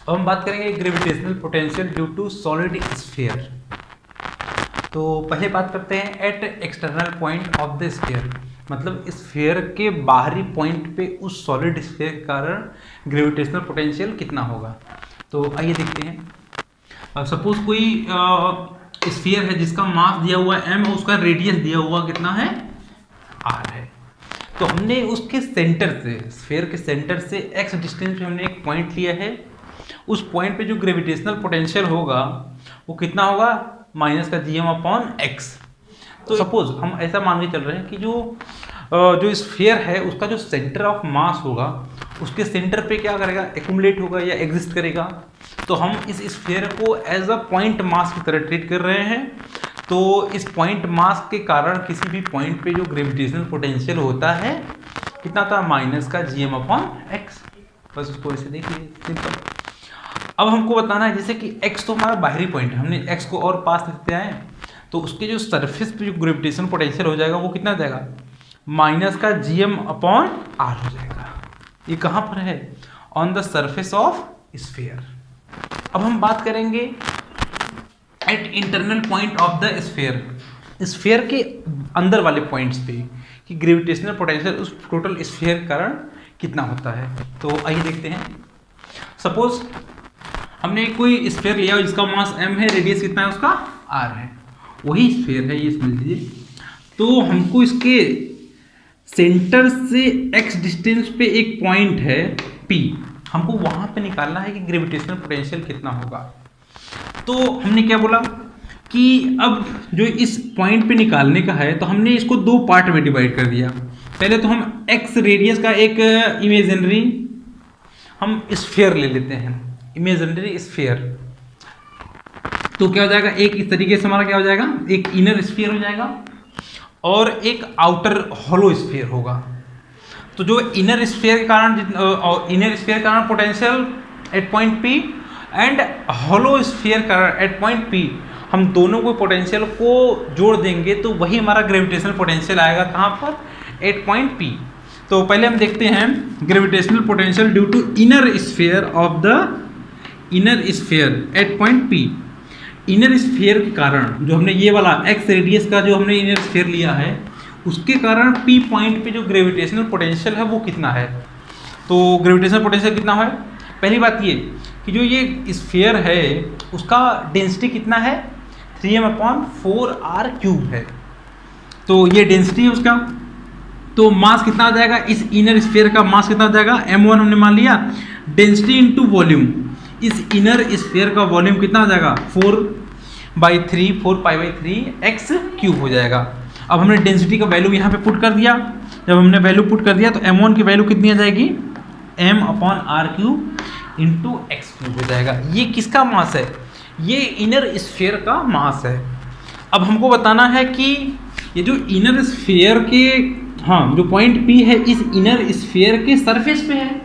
अब हम बात करेंगे gravitational potential due to solid sphere. तो पहले बात करते हैं at external point of the sphere, मतलब स्फीयर के बाहरी पॉइंट पे उस सॉलिड स्फीयर के कारण ग्रेविटेशनल पोटेंशियल कितना होगा। तो आइए देखते हैं। सपोज कोई स्फीयर है जिसका मास दिया हुआ है m और उसका रेडियस दिया हुआ कितना है r है। तो हमने उसके सेंटर से, स्फीयर के सेंटर से x डिस्टेंस पे हमने एक पॉइंट लिया है। उस पॉइंट पे जो ग्रेविटेशनल पोटेंशियल होगा वो कितना होगा, माइनस का gm/x। तो सपोज हम ऐसा मान के चल रहे हैं कि जो स्फीयर है उसका जो सेंटर ऑफ मास होगा उसके सेंटर पे क्या करेगा, एक्यूमुलेट होगा या एग्जिस्ट करेगा। तो हम इस स्फीयर को एज अ पॉइंट मास की तरह ट्रीट कर रहे हैं। तो इस पॉइंट मास के कारण किसी भी पॉइंट पे जो ग्रेविटेशनल पोटेंशियल होता है कितना था, माइनस का gm/x। बस उसको ऐसे देखिए, सिंपल। अब हमको बताना है जैसे कि x तो हमारा बाहरी पॉइंट है, हमने x को और पास लेते आए, तो उसके जो सरफेस पे जो ग्रेविटेशनल पोटेंशियल हो जाएगा वो कितना जाएगा, माइनस का gm/r हो जाएगा। ये कहाँ पर है, on the surface of sphere. अब हम बात करेंगे at internal point of the sphere, sphere के अंदर वाले पॉइंट्स पे कि ग्रेविटेशनल पोटेंशियल उस टोटल स्फीयर के कारण कितना होता है। तो आइए देखते हैं। सपोज हमने कोई स्फीयर लिया जिसका मास m है, रेडियस कितना है उसका r है, वही स्फीयर है ये समझ लीजिए। तो हमको इसके सेंटर से x डिस्टेंस पे एक पॉइंट है p, हमको वहां पे निकालना है कि ग्रेविटेशनल पोटेंशियल कितना होगा। तो हमने क्या बोला कि अब जो इस पॉइंट पे निकालने का है तो हमने इसको दो पार्ट में डिवाइड कर दिया। पहले तो हम x रेडियस का एक इमेजिनरी हम स्फीयर ले लेते हैं, इमेजिनरी स्फीयर। तो क्या हो जाएगा, एक इस तरीके से हमारा क्या हो जाएगा, एक इनर स्फीयर हो जाएगा और एक आउटर हॉलो स्फीयर होगा। तो जो इनर स्फीयर के कारण potential at point P and hollow sphere कारण एट पॉइंट P, हम दोनों को पोटेंशियल को जोड़ देंगे तो वही हमारा ग्रेविटेशनल पोटेंशियल आएगा कहाँ पर, एट पॉइंट P। तो पहले हम देखते हैं gravitational potential due to inner sphere of the inner sphere at point P। Inner sphere के कारण जो हमने ये वाला x रेडियस का जो हमने इनर स्फीयर लिया है उसके कारण P पॉइंट पे जो ग्रेविटेशनल पोटेंशियल है वो कितना है। तो ग्रेविटेशनल पोटेंशियल कितना है, पहली बात ये कि जो ये स्फीयर है उसका डेंसिटी कितना है, 3m/4r³ है। तो ये डेंसिटी है उसका। तो मास कितना आ जाएगा, इस इनर स्फीयर का मास कितना आ जाएगा, m1 हमने मान लिया, डेंसिटी इनटू वॉल्यूम, इस इनर स्फीयर का वॉल्यूम कितना आ जाएगा, 4π3 हो जाएगा। अब हमने डेंसिटी का वैल्यू यहाँ पे पुट कर दिया। जब हमने वैल्यू पुट कर दिया तो m1 की वैल्यू कितनी आ जाएगी, m/r³ इंटू x³ हो जाएगा। ये किसका मास है, ये इनर स्फीयर का मास है। अब हमको बताना है कि ये जो इनर स्फीयर के जो पॉइंट P है इस इनर स्फीयर के सरफेस पे है।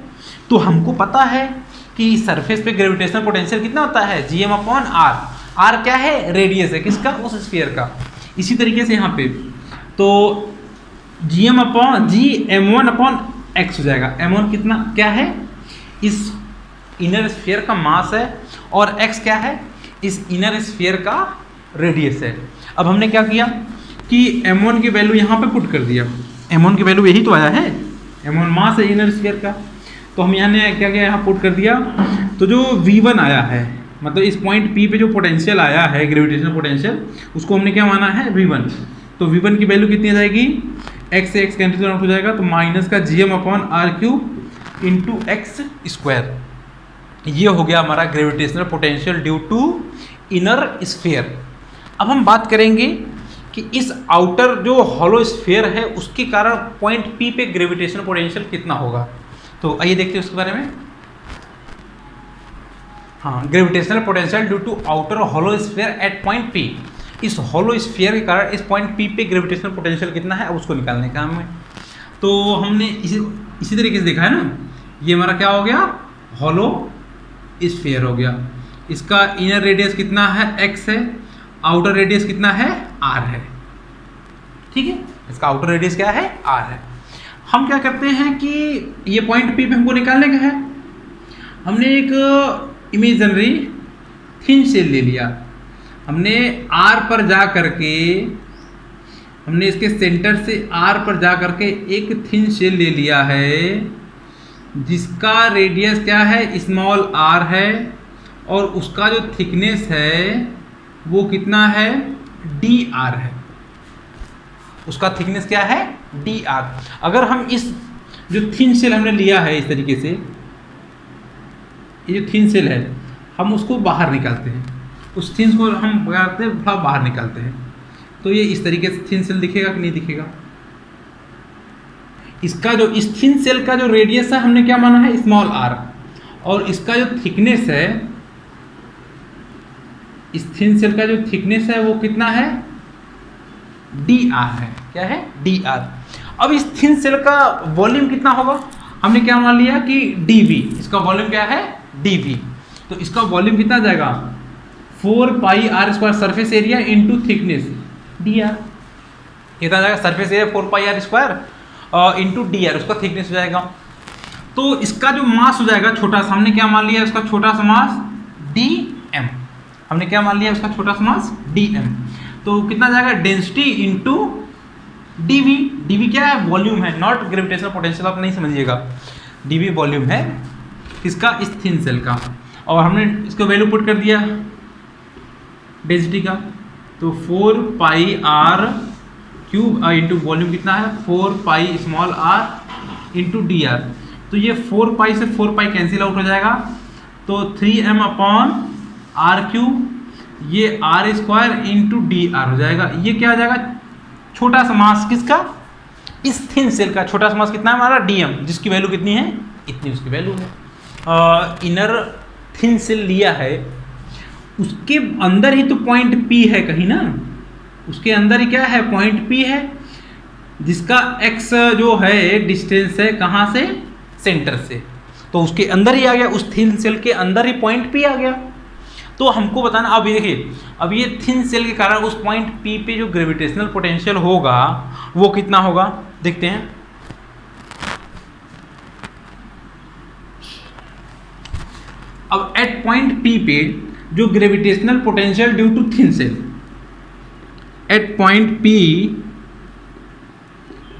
तो हमको पता है कि सरफेस पे ग्रेविटेशनल पोटेंशियल कितना होता है, gm/r। r क्या है, रेडियस है किसका, उस स्फीयर का। इसी तरीके से यहाँ पे तो gm1/x हो जाएगा। m1 कितना क्या है, इस इनर स्फीयर का मास है और x क्या है, इस इनर स्फीयर का रेडियस है। अब हमने क्या किया कि m1 की वैल्यू यहाँ पे पुट कर दिया। m1 की वैल्यू यही तो आया है, m1 मास है इनर स्फीयर का। तो हम यहाँ क्या किया, यहाँ पुट कर दिया। तो जो v1 आया है, मतलब इस पॉइंट P पे जो पोटेंशियल आया है ग्रेविटेशनल पोटेंशियल, उसको हमने क्या माना है, v1। तो v1 की वैल्यू कितनी आ जाएगी, x से x कैंसिल आउट हो जाएगा तो माइनस का gm/r³ इंटू x²। ये हो गया हमारा gravitational potential due to inner sphere. अब हम बात करेंगे कि इस आउटर जो हॉलो स्फीयर है उसके कारण पॉइंट P पे ग्रेविटेशनल पोटेंशियल कितना होगा। तो आइए देखते हैं उसके बारे में। Gravitational potential due to outer hollow sphere at point P। इस हॉलो स्फीयर के कारण इस पॉइंट P पे ग्रेविटेशनल पोटेंशियल कितना है, अब उसको निकालने का हमें। तो हमने इसी तरीके से देखा है ना, ये हमारा क्या हो गया, हॉलो स्फीयर हो गया। इसका इनर रेडियस कितना है, x है, आउटर रेडियस कितना है, r है। ठीक है, इसका आउटर रेडियस क्या है, r है। हम क्या करते हैं कि ये पॉइंट P पे हमको निकालने का है, हमने एक इमेजिनरी थिन सेल ले लिया, हमने R पर जा करके, हमने इसके सेंटर से R पर जा करके एक थिन सेल ले लिया है जिसका रेडियस क्या है, स्मॉल r है, और उसका जो थिकनेस है वो कितना है, dr है। उसका थिकनेस क्या है, dr। अगर हम इस जो थिन सेल हमने लिया है इस तरीके से, ये जो थिन सेल है हम उसको बाहर निकालते हैं, उस थिन को हम करते हैं थोड़ा बाहर निकालते हैं, तो ये इस तरीके से थिन सेल दिखेगा कि नहीं दिखेगा। इसका जो इस थिन सेल का जो रेडियस है हमने क्या माना है, स्मॉल r, और इसका जो थिकनेस है, इस थिन सेल का जो थिकनेस है वो कितना है, dr है। क्या है, dr। अब इस थिन सेल का वॉल्यूम कितना होगा, हमने क्या मान लिया कि dv, इसका वॉल्यूम क्या है, dv। तो इसका वॉल्यूम कितना जाएगा, 4 पाई r square surface area into thickness dr। कितना जाएगा, सरफेस एरिया 4 पाई r स्क्वायर इंटू dr, उसका थिकनेस हो जाएगा। तो इसका जो मास हो जाएगा छोटा सा, हमने क्या मान लिया उसका छोटा सा मास dm, हमने क्या मान लिया उसका छोटा सा मास dm। तो कितना जाएगा, डेंसिटी इंटू dv। dv क्या है, वॉल्यूम है, नॉट ग्रेविटेशनल पोटेंशियल, आप नहीं समझिएगा। dv वॉल्यूम है किसका, इस थिन सेल का, और हमने इसको वैल्यू पुट कर दिया डेंसिटी का, तो 4 पाई r क्यूब इंटू वॉल्यूम कितना है, 4 pi small r into dr। तो ये 4 पाई से 4 पाई कैंसिल आउट हो जाएगा, तो 3m अपॉन r क्यूब, ये r स्क्वायर इंटू dr हो जाएगा। ये क्या हो जाएगा, छोटा सा मास किसका, इस थिन सेल का छोटा सा मास कितना है हमारा, dm, जिसकी वैल्यू कितनी है, इतनी उसकी वैल्यू है। इनर थिन सेल लिया है, उसके अंदर ही तो पॉइंट P है कहीं ना, उसके अंदर ही क्या है, पॉइंट P है, जिसका x जो है डिस्टेंस है कहाँ से, सेंटर से, तो उसके अंदर ही आ गया, उस थिन सेल के अंदर ही पॉइंट P आ गया। तो हमको बताना, अब ये देखिए, अब ये थिन सेल के कारण उस पॉइंट P पे जो ग्रेविटेशनल पोटेंशियल होगा वो कितना होगा, देखते हैं। अब एट पॉइंट P पे जो gravitational potential due to thin shell, at point P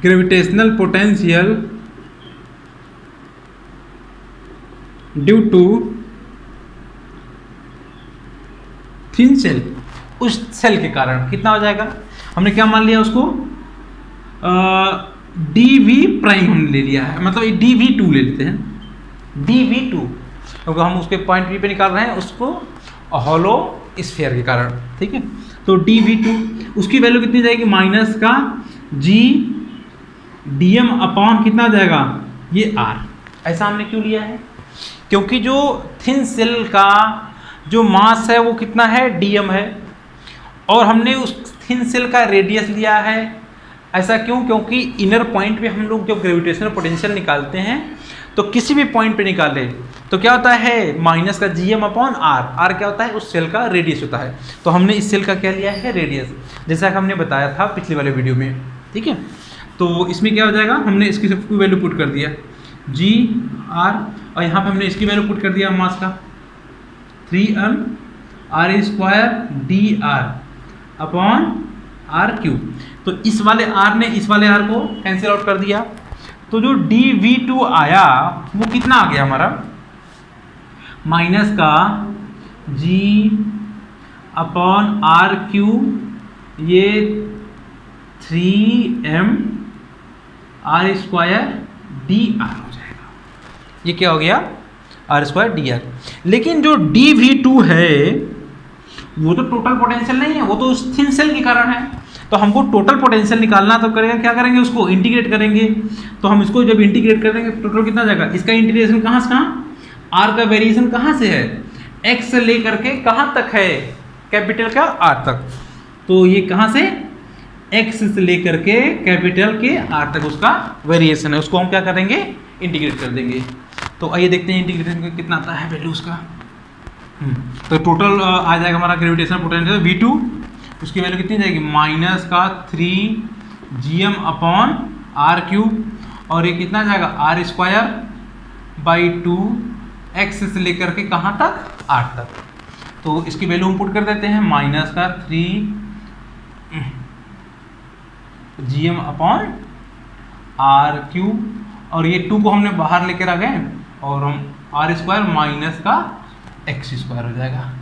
gravitational potential due to thin shell, उस सेल के कारण कितना हो जाएगा, हमने क्या मान लिया उसको, dv प्राइम हमने ले लिया है, मतलब ये dv2 ले लेते हैं, dv2, क्योंकि हम उसके पॉइंट P पे निकाल रहे हैं उसको हॉलो स्फीयर के कारण, ठीक है। तो dv2 उसकी वैल्यू कितनी जाएगी, माइनस का g dm अपॉन कितना जाएगा, ये r। ऐसा हमने क्यों लिया है, क्योंकि जो थिन सेल का जो मास है वो कितना है, dm है, और हमने उस थिन सेल का रेडियस लिया है। ऐसा क्यों, क्योंकि इनर पॉइंट पे हम लोग जब ग्रेविटेशनल पोटेंशियल निकालते हैं तो किसी भी पॉइंट पे निकाले तो क्या होता है, माइनस का gm अपॉन r क्या होता है, उस सेल का रेडियस होता है। तो हमने इस सेल का क्या लिया है, रेडियस, जैसा कि हमने बताया था पिछले वाले वीडियो में, ठीक है। तो इसमें क्या हो जाएगा, हमने इसकी सबकी वैल्यू पुट कर दिया g r, और यहाँ पे हमने इसकी वैल्यू पुट कर दिया मास का 3m r square dr upon r cube. तो इस वाले r ने इस वाले r को कैंसिल आउट कर दिया, तो जो dv2 आया वो कितना आ गया हमारा, माइनस का g अपॉन r क्यूब, ये 3m r स्क्वायर dr हो जाएगा। ये क्या हो गया, r स्क्वायर dr। लेकिन जो dv2 है वो तो टोटल पोटेंशियल नहीं है, वो तो उस थिन सेल के कारण है। तो हमको टोटल पोटेंशियल निकालना तो करेगा, क्या करेंगे, उसको इंटीग्रेट करेंगे। तो हम इसको जब इंटीग्रेट करेंगे टोटल कितना जाएगा, इसका इंटीग्रेशन कहाँ से कहाँ, r का वेरिएशन कहाँ से है, x से लेकर के कहाँ तक है, कैपिटल का r तक। तो ये कहाँ से, x से लेकर के कैपिटल के r तक उसका वेरिएशन है, उसको हम क्या करेंगे, इंटीग्रेट कर देंगे। तो आइए देखते हैं इंटीग्रेशन कितना आता है वैल्यू उसका। तो टोटल आ जाएगा हमारा ग्रेविटेशनल पोटेंशियल v2, उसकी वैल्यू कितनी जाएगी, माइनस का 3gm अपॉन r क्यूब, और ये कितना जाएगा, r स्क्वायर बाई 2 x से लेकर के कहाँ तक, r तक। तो इसकी वैल्यू हम पुट कर देते हैं, माइनस का 3 gm अपॉन आर क्यूब, और ये 2 को हमने बाहर लेकर आ गए और हम आर स्क्वायर माइनस का एक्स स्क्वायर हो जाएगा।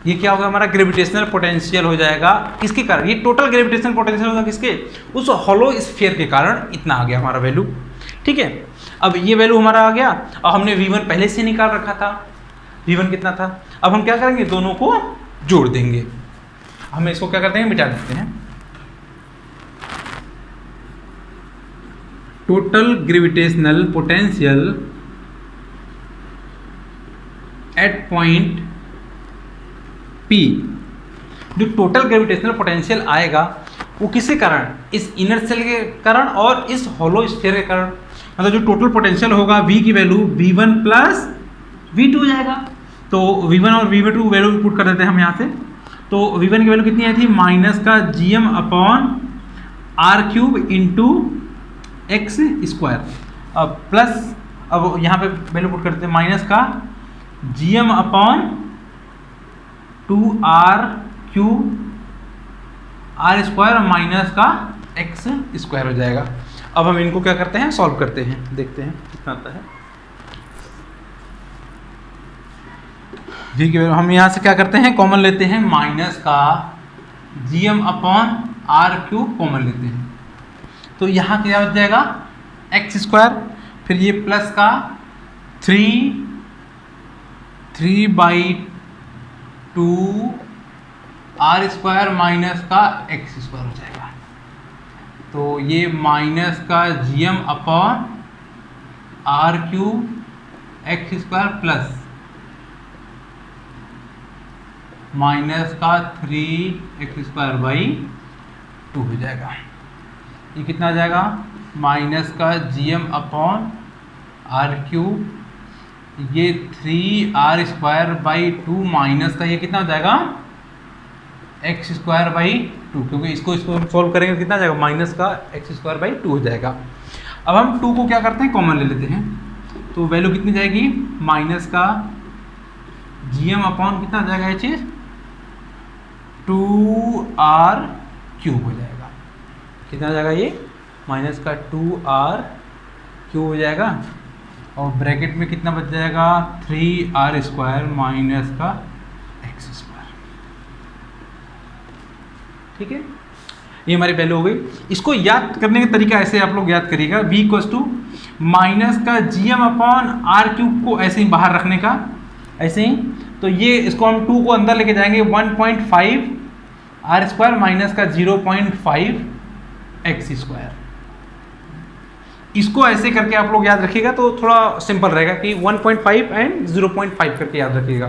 ये क्या होगा, हमारा ग्रेविटेशनल पोटेंशियल हो जाएगा। किसके कारण, ये टोटल ग्रेविटेशनल पोटेंशियल होगा किसके, उस हॉलो स्फीयर के कारण इतना आ गया हमारा वैल्यू। ठीक है, अब ये वैल्यू हमारा आ गया और हमने v1 पहले से निकाल रखा था, v1 कितना था। अब हम क्या करेंगे, दोनों को जोड़ देंगे। हम इसको क्या करते हैं, मिटा देते हैं। Total gravitational potential at point P, जो टोटल ग्रेविटेशनल पोटेंशियल आएगा वो किसके कारण, इस इनर सेल के कारण और इस हॉलो स्फीयर के कारण। मतलब जो टोटल पोटेंशियल होगा V की वैल्यू V1 प्लस V2 हो जाएगा। तो V1 और V2 वैल्यू पुट कर देते हैं हम यहाँ से। तो V1 की वैल्यू कितनी आई थी, माइनस का gm upon r cube into x square, अब प्लस, अब यहाँ पे वैल्यू पुट कर देते हैं माइनस का gm upon 2r cube r square minus का एक्स स्क्वायर हो जाएगा। अब हम इनको क्या करते हैं, सॉल्व करते हैं, देखते हैं कितना आता है। ठीक है, हम यहाँ से क्या करते हैं, कॉमन लेते हैं, माइनस का gm upon r cube common लेते हैं। तो यहाँ क्या हो जाएगा, एक्स स्क्वायर, फिर ये प्लस का 3/2 आर स्क्वायर माइनस का एक्स स्क्वायर हो जाएगा। तो ये माइनस का gm upon r cube x square plus minus का 3x स्क्वायर बाई 2 हो जाएगा। ये कितना आ जाएगा, माइनस का gm अपॉन आर क्यूब, ये 3r स्क्वायर बाई 2 माइनस का ये कितना हो जाएगा, एक्स स्क्वायर बाई 2, क्योंकि इसको हम सॉल्व करेंगे कितना जाएगा, माइनस का एक्स स्क्वायर बाई 2 हो जाएगा। अब हम 2 को क्या करते हैं, कॉमन ले लेते हैं। तो वैल्यू कितनी जाएगी, माइनस का gm अपॉन कितना जाएगा, ये चीज़ 2r क्यूब हो जाएगा। कितना हो जाएगा, ये माइनस का 2r क्यूब हो जाएगा, और ब्रैकेट में कितना बच जाएगा, 3r स्क्वायर माइनस का एक्स स्क्वायर। ठीक है, ये हमारी वैल्यू हो गई। इसको याद करने का तरीका ऐसे आप लोग याद करिएगा, v इक्वल्स टू माइनस का gm अपॉन आर क्यूब को ऐसे ही बाहर रखने का, ऐसे ही। तो ये इसको हम 2 को अंदर लेके जाएंगे, 1.5 आर स्क्वायर माइनस का 0.5 एक्स स्क्वायर। इसको ऐसे करके आप लोग याद रखिएगा तो थोड़ा सिंपल रहेगा कि 1.5 एंड 0.5 करके याद रखिएगा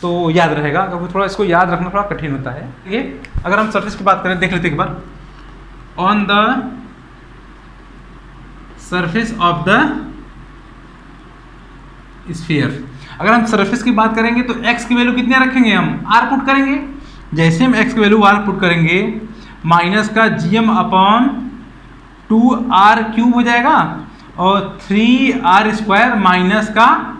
तो याद रहेगा, क्योंकि थोड़ा इसको याद रखना थोड़ा कठिन होता है। ये अगर हम सरफेस की बात करें, देख लेते एक बार। On the surface of the sphere, अगर हम सरफेस की बात करेंगे तो x की वैल्यू कितने रखेंगे, हम r पुट करेंगे। जैसे हम x की वैल्यू r पुट करेंगे, माइनस का gm अपॉन 2r क्यूब हो जाएगा और 3r स्क्वायर माइनस का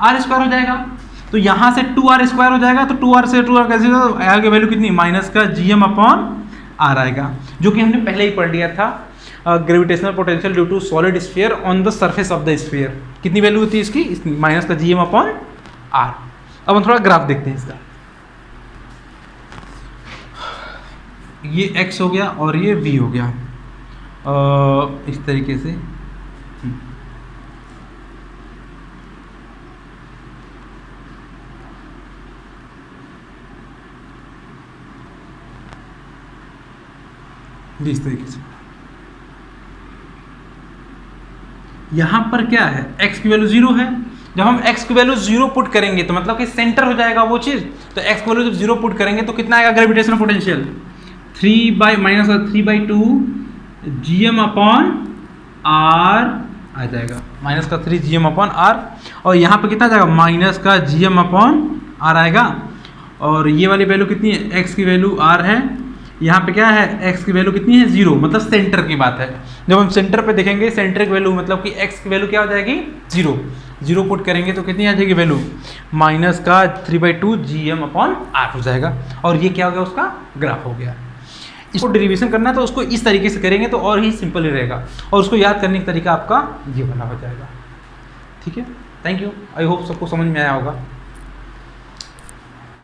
r स्क्वायर हो जाएगा। तो यहाँ से 2r स्क्वायर हो जाएगा, तो 2r से 2r कैसे होगा, r की वैल्यू कितनी, माइनस का gm अपॉन r आएगा, जो कि हमने पहले ही पढ़ लिया था। Gravitational potential due to solid sphere on the surface of the sphere, कितनी वैल्यू होती है इसकी, माइनस का gm अपॉन r। अब हम थोड़ा ग्राफ देखते हैं इसका। ये x हो गया और ये v हो गया, इस तरीके से। इस तरीके से यहाँ पर क्या है, x की वैल्यू 0 है। जब हम x की वैल्यू 0 पुट करेंगे तो मतलब कि सेंटर हो जाएगा वो चीज़। तो x की वैल्यू जब 0 पुट करेंगे तो कितना आएगा gravitational potential, 3/-3/2 gm upon r आ जाएगा, माइनस का 3 gm अपॉन r। और यहाँ पे कितना जाएगा, माइनस का gm अपॉन r आएगा। और ये वाली वैल्यू कितनी है, x की वैल्यू r है, यहाँ पे क्या है, x की वैल्यू कितनी है, 0, मतलब सेंटर की बात है। जब हम सेंटर पे देखेंगे, सेंटर की वैल्यू मतलब कि x की वैल्यू क्या हो जाएगी, 0, जीरो पुट करेंगे तो कितनी आ जाएगी वैल्यू, माइनस का 3/2 GM/R हो जाएगा। और ये क्या हो गया, उसका ग्राफ हो गया। इसको डेरिवेशन करना है तो उसको इस तरीके से करेंगे तो और ही सिंपल ही रहेगा, और उसको याद करने का तरीका आपका ये वाला हो जाएगा। ठीक है, थैंक यू, आई होप सबको समझ में आया होगा।